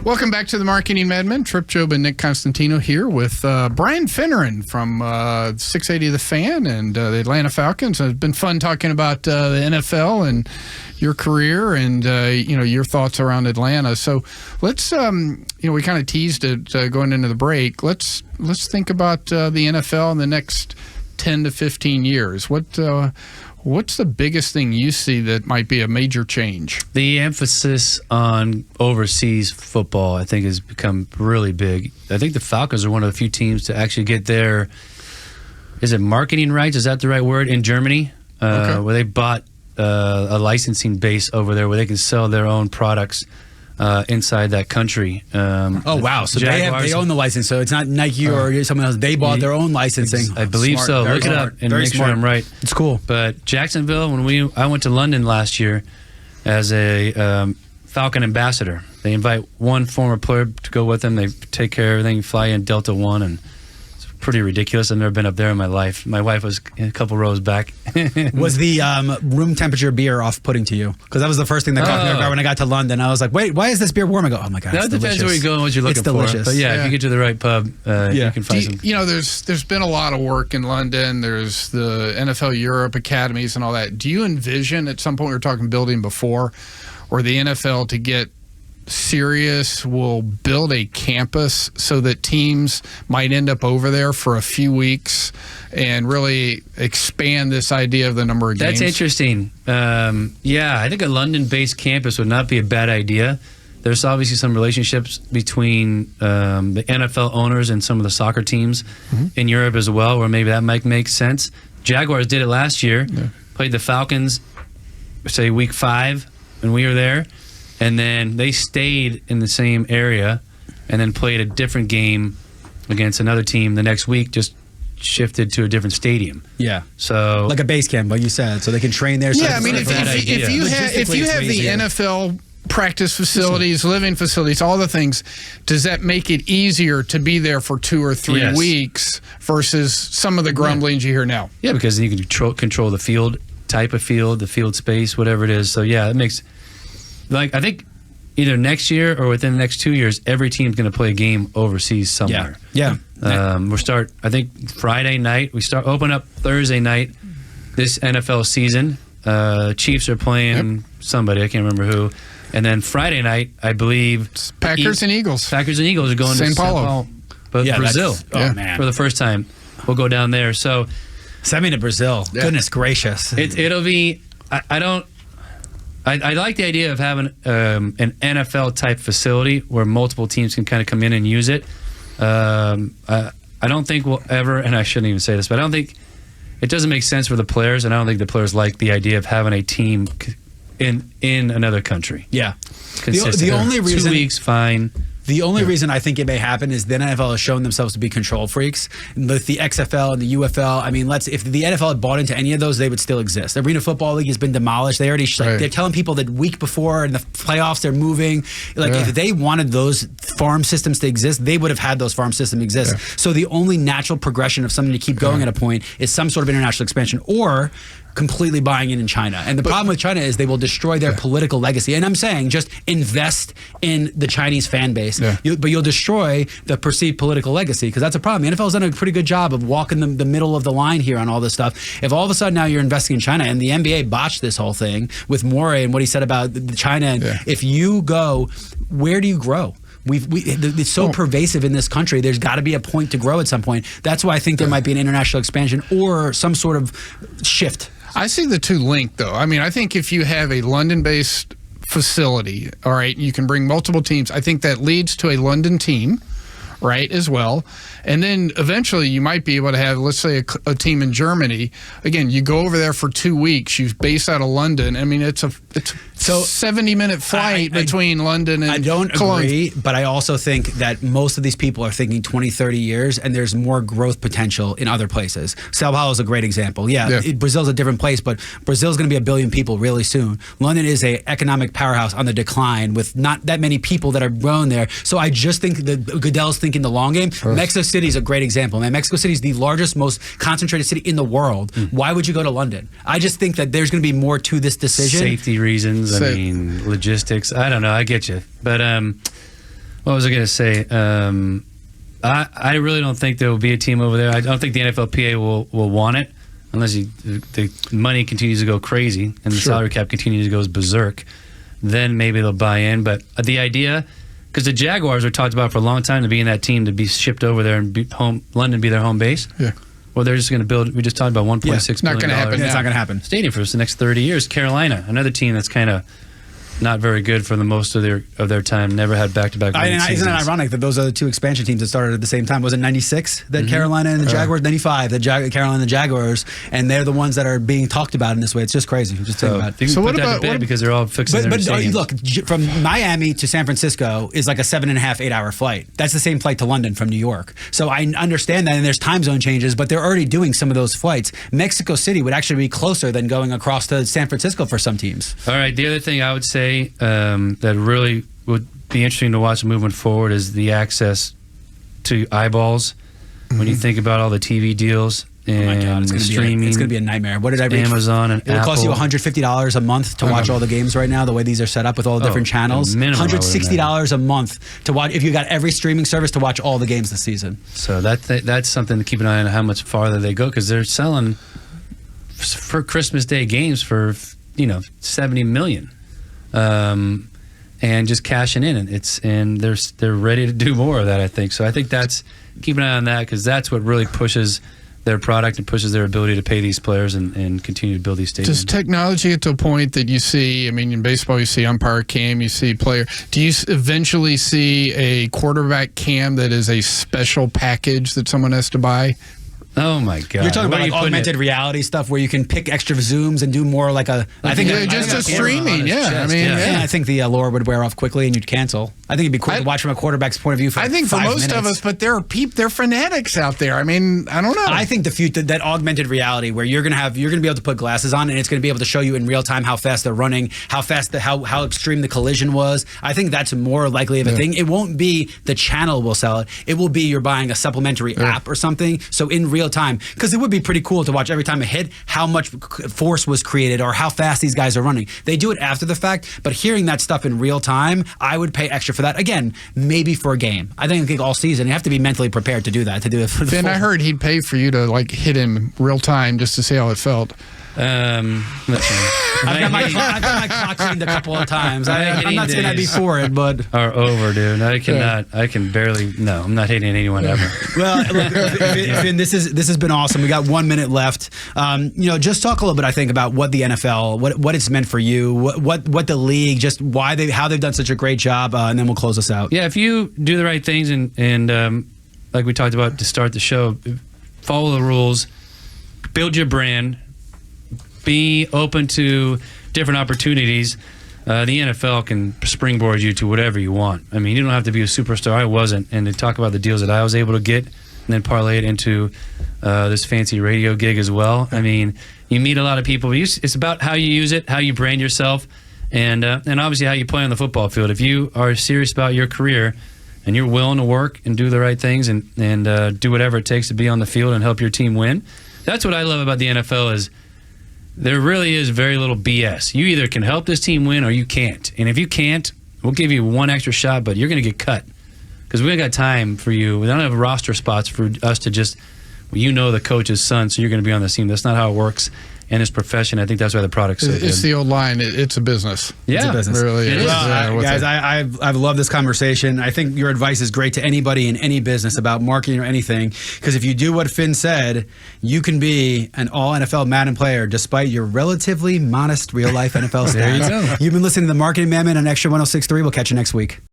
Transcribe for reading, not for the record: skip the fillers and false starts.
Welcome back to the Marketing MadMen. Trip Job and Nick Constantino here with Brian Finneran from 680 The Fan and the Atlanta Falcons. It's been fun talking about the NFL and your career and your thoughts around Atlanta. So let's we kind of teased it going into the break. Let's think about the NFL in the next 10 to 15 years. What's the biggest thing you see that might be a major change? The emphasis on overseas football, I think, has become really big. I think the Falcons are one of the few teams to actually get their, is it marketing rights? Is that the right word? In Germany, Okay. where they bought a licensing base over there where they can sell their own products inside that country. Oh, wow. So they own the license. So it's not Nike or someone else. They bought their own licensing. I believe Smart. so. Very Look smart. it up and Very make smart. sure I'm right. It's cool. But Jacksonville, I went to London last year as a Falcon ambassador. They invite one former player to go with them. They take care of everything, fly in Delta One, and it's pretty ridiculous. I've never been up there in my life. My wife was a couple rows back. Was the room temperature beer off-putting to you? Because that was the first thing that caught me off guard when I got to London. I was like, wait, why is this beer warm? I go, oh my God, That it's depends delicious. where you're going, what you're looking It's for. delicious. But if you get to the right pub, you can find some. There's been a lot of work in London. There's the NFL Europe academies and all that. Do you envision at some point, we were talking building before, or the NFL to get serious will build a campus so that teams might end up over there for a few weeks and really expand this idea of the number of games? That's interesting. I think a London-based campus would not be a bad idea. There's obviously some relationships between the NFL owners and some of the soccer teams in Europe as well, where maybe that might make sense. Jaguars did it last year, played the Falcons, say week 5, and we were there. And then they stayed in the same area and then played a different game against another team the next week, just shifted to a different stadium. Yeah. So like a base camp, like you said, so they can train there. Yeah, I mean, if you have the NFL practice facilities, living facilities, all the things, does that make it easier to be there for 2 or 3 weeks versus some of the grumblings you hear now? Yeah, because then you can control the field, type of field, the field space, whatever it is. So, yeah, it makes... I think either next year or within the next 2 years, every team's going to play a game overseas somewhere. Yeah. I think Friday night. Open up Thursday night this NFL season. Chiefs are playing somebody, I can't remember who. And then Friday night, I believe... It's Packers and Eagles. Packers and Eagles are going to São Paulo. But Brazil, man, for the first time. We'll go down there. So send me to Brazil. Yeah. Goodness gracious. It'll be... I like the idea of having an NFL-type facility where multiple teams can kind of come in and use it. I don't think we'll ever, and I shouldn't even say this, but I don't think it doesn't make sense for the players, and I don't think the players like the idea of having a team in another country. Yeah. The only reason 2 weeks, fine. The only reason I think it may happen is the NFL has shown themselves to be control freaks. With the XFL and the UFL, I mean, if the NFL had bought into any of those, they would still exist. The Arena Football League has been demolished. They already they're telling people that week before in the playoffs they're moving. If they wanted those farm systems to exist, they would have had those farm systems exist. Yeah. So the only natural progression of something to keep going at a point is some sort of international expansion or completely buying in China. And the problem with China is they will destroy their political legacy. And I'm saying just invest in the Chinese fan base, but you'll destroy the perceived political legacy because that's a problem. The NFL's done a pretty good job of walking the middle of the line here on all this stuff. If all of a sudden now you're investing in China and the NBA botched this whole thing with Morey and what he said about China, and if you go, where do you grow? It's so pervasive in this country. There's got to be a point to grow at some point. That's why I think there might be an international expansion or some sort of shift. I see the two linked, though. I mean, I think if you have a London-based facility, all right, you can bring multiple teams. I think that leads to a London team, right, as well. And then eventually you might be able to have, let's say, a team in Germany. Again, you go over there for 2 weeks. You base out of London. I mean, it's a 70-minute flight between London and I don't Cologne. agree, but I also think that most of these people are thinking 20, 30 years, and there's more growth potential in other places. Sao Paulo is a great example. Brazil's a different place, but Brazil's going to be 1 billion people really soon. London is an economic powerhouse on the decline with not that many people that are grown there. So I just think that Goodell's thinking the long game. Mexico City is a great example. Man, Mexico City is the largest, most concentrated city in the world. Why would you go to London? I just think that there's going to be more to this decision. Safety reasons. I mean, logistics. I don't know. I get you. But What was I going to say? I really don't think there will be a team over there. I don't think the NFLPA will want it unless the money continues to go crazy and the salary cap continues to go berserk. Then maybe they'll buy in. But the idea, because the Jaguars were talked about for a long time to be in that team, to be shipped over there and London be their home base. Yeah. Well, they're just going to build. We just talked about $1.6 billion. Not going to happen. It's not going to happen. Stadium for the next 30 years. Carolina, another team that's kind of not very good for the most of their time. Never had back-to-back winning seasons. Isn't it ironic that those are the two expansion teams that started at the same time? Was it 96 that Carolina and the Jaguars? 95 that Carolina and the Jaguars, and they're the ones that are being talked about in this way. It's just crazy. Just think about it. So what about because they're all fixing their stadiums. Look, from Miami to San Francisco is like a 7.5, 8 hour flight. That's the same flight to London from New York. So I understand that, and there's time zone changes, but they're already doing some of those flights. Mexico City would actually be closer than going across to San Francisco for some teams. All right. The other thing I would say that really would be interesting to watch moving forward is the access to eyeballs. When you think about all the TV deals and streaming, it's going to be a nightmare. What did I read? Amazon and Apple. It will cost you $150 a month to watch all the games right now. The way these are set up with all the different channels, $160 a month to watch. If you got every streaming service to watch all the games this season. So that's something to keep an eye on how much farther they go, because they're selling for Christmas Day games for $70 million. And just cashing in, and they're ready to do more of that, I think. So I think keep an eye on that, because that's what really pushes their product and pushes their ability to pay these players and continue to build these stadiums. Does technology get to a point that you see, in baseball you see umpire cam, you see player, do you eventually see a quarterback cam that is a special package that someone has to buy? Oh my God! You're talking about augmented reality stuff where you can pick extra zooms and do more like a. I think just a streaming. Yeah, I think the allure would wear off quickly and you'd cancel. I think it'd be cool to watch from a quarterback's point of view. I think for most of us, but there are they're fanatics out there. I don't know. I think the future, that augmented reality where you're gonna be able to put glasses on and it's gonna be able to show you in real time how fast they're running, how extreme the collision was. I think that's more likely of a thing. It won't be the channel will sell it. It will be you're buying a supplementary app or something. So in real time, because it would be pretty cool to watch every time it hit how much force was created or how fast these guys are running. They do it after the fact, but hearing that stuff in real time, I would pay extra for that. Again, maybe for a game. I think all season you have to be mentally prepared to do that. To do it for the Finn, I heard he'd pay for you to hit him real time just to see how it felt. I've got my clock cleaned a couple of times. I'm not saying I'd be for it, but are over, dude. I cannot. I can barely. No, I'm not hating anyone ever. Well, look, Finn, this has been awesome. We got 1 minute left. Just talk a little bit. I think about what the NFL, what it's meant for you, what the league, just how they've done such a great job, and then we'll close us out. Yeah, if you do the right things and like we talked about to start the show, follow the rules, build your brand. Be open to different opportunities. The NFL can springboard you to whatever you want. You don't have to be a superstar. I wasn't. And to talk about the deals that I was able to get and then parlay it into this fancy radio gig as well. You meet a lot of people. It's about how you use it, how you brand yourself, and obviously how you play on the football field. If you are serious about your career and you're willing to work and do the right things and do whatever it takes to be on the field and help your team win, that's what I love about the NFL is there really is very little BS. You either can help this team win or you can't. And if you can't, we'll give you one extra shot, but you're going to get cut because we ain't got time for you. We don't have roster spots for us to just, the coach's son, so you're going to be on the team. That's not how it works in this profession. I think that's why the product's so good. It's the old line. It's a business. Yeah. It's a business. It really is. Well, guys, I've loved this conversation. I think your advice is great to anybody in any business about marketing or anything, because if you do what Finn said, you can be an all-NFL Madden player despite your relatively modest real-life NFL stats. There you go. You've been listening to the Marketing MadMen on Extra 106.3. We'll catch you next week.